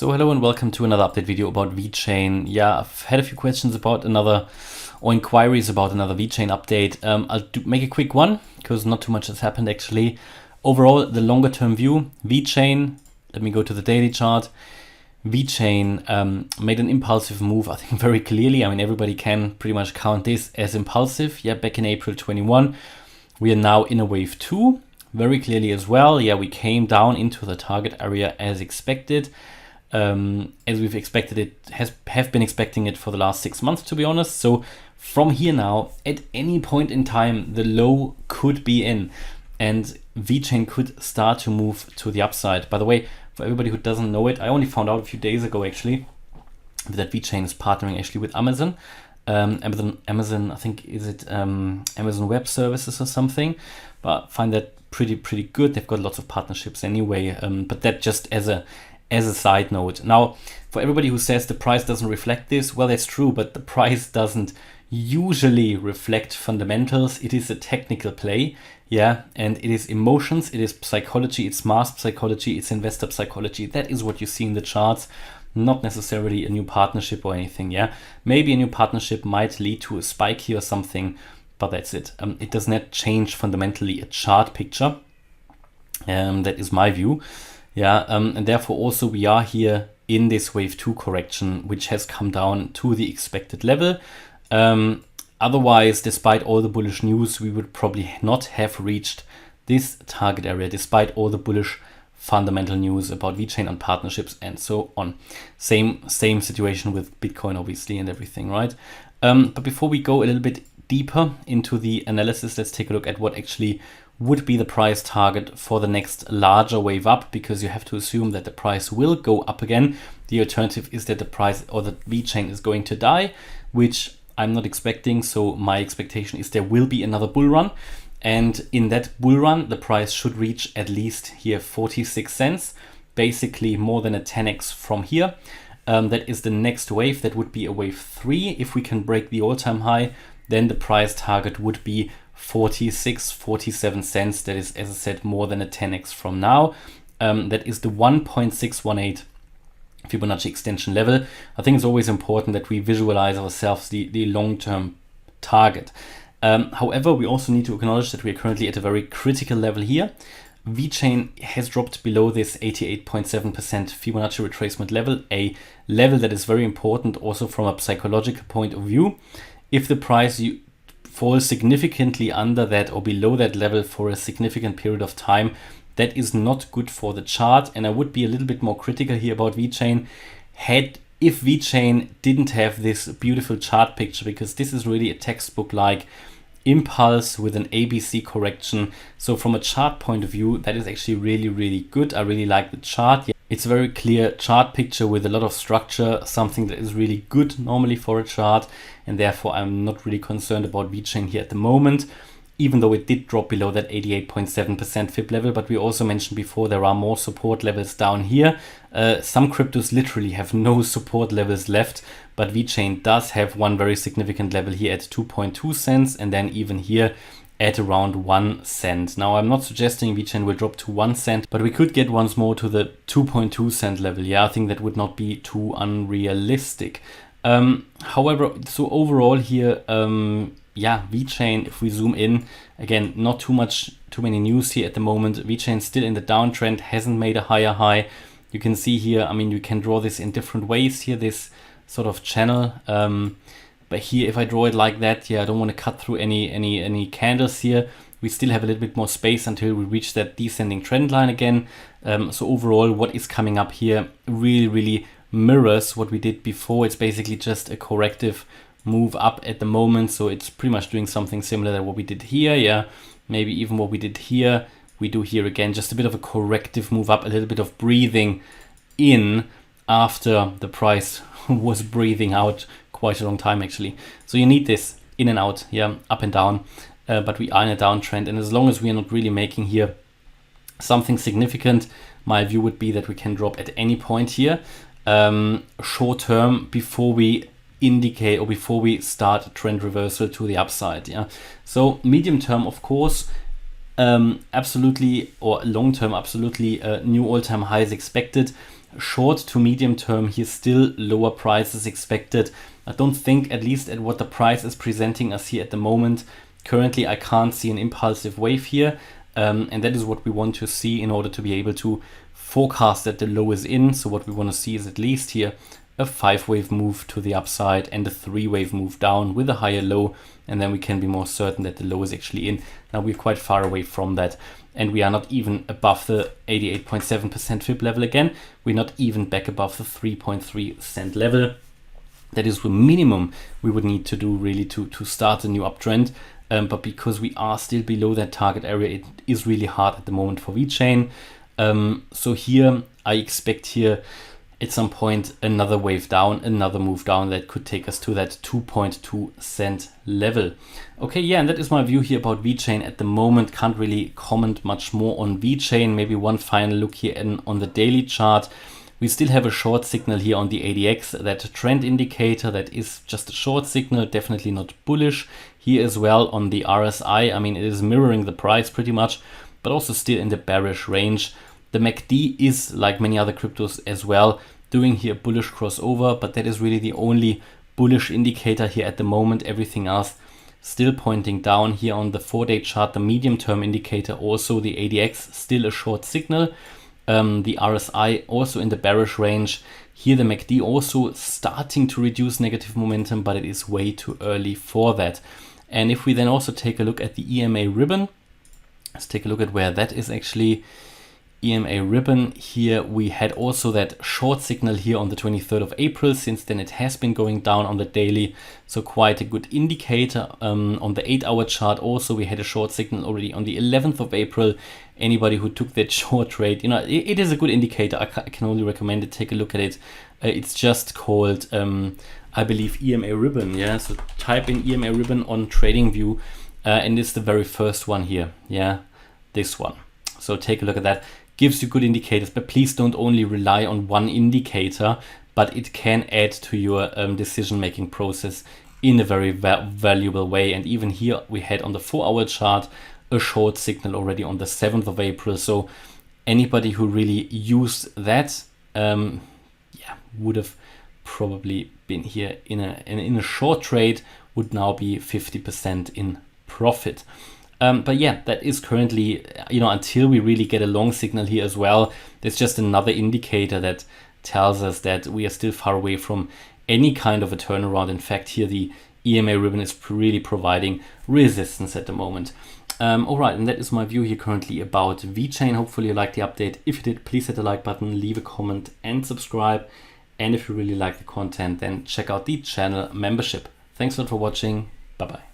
So hello and welcome to another update video about VeChain. Yeah, I've had a few questions about inquiries about another VeChain update. I'll make a quick one because not too much has happened actually. Overall, the longer term view, VeChain, let me go to the daily chart. VeChain made an impulsive move, I think very clearly. I mean, everybody can pretty much count this as impulsive. Yeah, back in April 21, we are now in a wave 2, very clearly as well. Yeah, we came down into the target area as expected. As we've expected it, have been expecting it for the last 6 months, to be honest. So from here now, at any point in time, the low could be in and VeChain could start to move to the upside. By the way, for everybody who doesn't know it, I only found out a few days ago actually that VeChain is partnering actually with Amazon. Amazon, I think, is it Amazon Web Services or something, but I find that pretty good. They've got lots of partnerships anyway, but that just as a side note. Now, for everybody who says the price doesn't reflect this, well, that's true, but the price doesn't usually reflect fundamentals. It is a technical play, yeah, and it is emotions, it is psychology, it's mass psychology, it's investor psychology. That is what you see in the charts, not necessarily a new partnership or anything, yeah. Maybe a new partnership might lead to a spike here or something, but that's it. It does not change fundamentally a chart picture. That is my view. Yeah, and therefore also we are here in this wave 2 correction, which has come down to the expected level. Otherwise, despite all the bullish news, we would probably not have reached this target area, despite all the bullish fundamental news about VeChain and partnerships and so on. Same situation with Bitcoin, obviously, and everything, right? But before we go a little bit deeper into the analysis, let's take a look at what actually would be the price target for the next larger wave up, because you have to assume that the price will go up again. The alternative is that the price or the VeChain is going to die, which I'm not expecting. So my expectation is there will be another bull run, and in that bull run the price should reach at least here 46 cents, basically more than a 10x from here. That is the next wave. That would be a wave 3. If we can break the all-time high, then the price target would be 47 cents. That is, as I said, more than a 10x from now. That is the 1.618 Fibonacci extension level. I think it's always important that we visualize ourselves the long-term target. However, we also need to acknowledge that we are currently at a very critical level here. VeChain has dropped below this 88.7% Fibonacci retracement level, a level that is very important also from a psychological point of view. If the price falls significantly under that or below that level for a significant period of time, that is not good for the chart. And I would be a little bit more critical here about VeChain if VeChain didn't have this beautiful chart picture, because this is really a textbook like impulse with an ABC correction. So from a chart point of view, that is actually really good. I really like the chart. It's a very clear chart picture with a lot of structure, something that is really good normally for a chart, and therefore I'm not really concerned about VeChain here at the moment, even though it did drop below that 88.7% Fib level. But we also mentioned before there are more support levels down here. Some cryptos literally have no support levels left, but VeChain does have one very significant level here at 2.2 cents, and then even here at around 1 cent. Now, I'm not suggesting VeChain will drop to 1 cent, but we could get once more to the 2.2 cent level. Yeah, I think that would not be too unrealistic. However, so overall here, yeah, VeChain, if we zoom in, again, not too many news here at the moment. VeChain still in the downtrend, hasn't made a higher high. You can see here, I mean, you can draw this in different ways here, this sort of channel. But here, if I draw it like that, yeah, I don't want to cut through any candles here. We still have a little bit more space until we reach that descending trend line again. So overall, what is coming up here really mirrors what we did before. It's basically just a corrective move up at the moment. So it's pretty much doing something similar to what we did here. Yeah, maybe even what we did here, we do here again, just a bit of a corrective move up, a little bit of breathing in after the price was breathing out quite a long time actually. So you need this in and out, yeah, up and down, but we are in a downtrend, and as long as we are not really making here something significant, my view would be that we can drop at any point here short term before we indicate or before we start a trend reversal to the upside. Yeah, so medium term, of course, absolutely, or long term, absolutely, new all-time highs expected. short to medium term here, still lower prices expected. I don't think, at least at what the price is presenting us here at the moment, currently I can't see an impulsive wave here. And that is what we want to see in order to be able to forecast that the low is in. So what we want to see is at least here a 5-wave move to the upside and a 3-wave move down with a higher low, and then we can be more certain that the low is actually in. Now we're quite far away from that, and we are not even above the 88.7% fib level again. We're not even back above the 3.3 cent level. That is the minimum we would need to do really to start a new uptrend. But because we are still below that target area, it is really hard at the moment for VeChain. So here I expect here at some point another wave down, another move down that could take us to that 2.2 cent level. Okay, yeah, and that is my view here about VeChain at the moment. Can't really comment much more on VeChain. Maybe one final look here on the daily chart. We still have a short signal here on the ADX, that trend indicator that is just a short signal, definitely not bullish. Here as well on the RSI, I mean, it is mirroring the price pretty much, but also still in the bearish range. The MACD is, like many other cryptos as well, doing here bullish crossover, but that is really the only bullish indicator here at the moment. Everything else still pointing down. Here on the 4-day chart, the medium term indicator, also the ADX, still a short signal. The RSI also in the bearish range. Here the MACD also starting to reduce negative momentum, but it is way too early for that. And if we then also take a look at the EMA ribbon, let's take a look at where that is actually. EMA ribbon, here we had also that short signal here on the 23rd of April. Since then it has been going down on the daily, so quite a good indicator. On the 8-hour chart also we had a short signal already on the 11th of April. Anybody who took that short trade, you know, it is a good indicator. I can only recommend it. Take a look at it. It's just called I believe EMA ribbon. Yeah, so type in EMA ribbon on TradingView, and it's the very first one here. Yeah, this one. So take a look at that. Gives you good indicators, but please don't only rely on one indicator, but it can add to your decision-making process in a very valuable way. And even here we had on the 4-hour chart a short signal already on the 7th of April. So anybody who really used that, would have probably been here in a short trade, would now be 50% in profit. But yeah, that is currently, you know, until we really get a long signal here as well, there's just another indicator that tells us that we are still far away from any kind of a turnaround. In fact, here the EMA ribbon is really providing resistance at the moment. All right, and that is my view here currently about VeChain. Hopefully you liked the update. If you did, please hit the like button, leave a comment and subscribe. And if you really like the content, then check out the channel membership. Thanks a lot for watching. Bye-bye.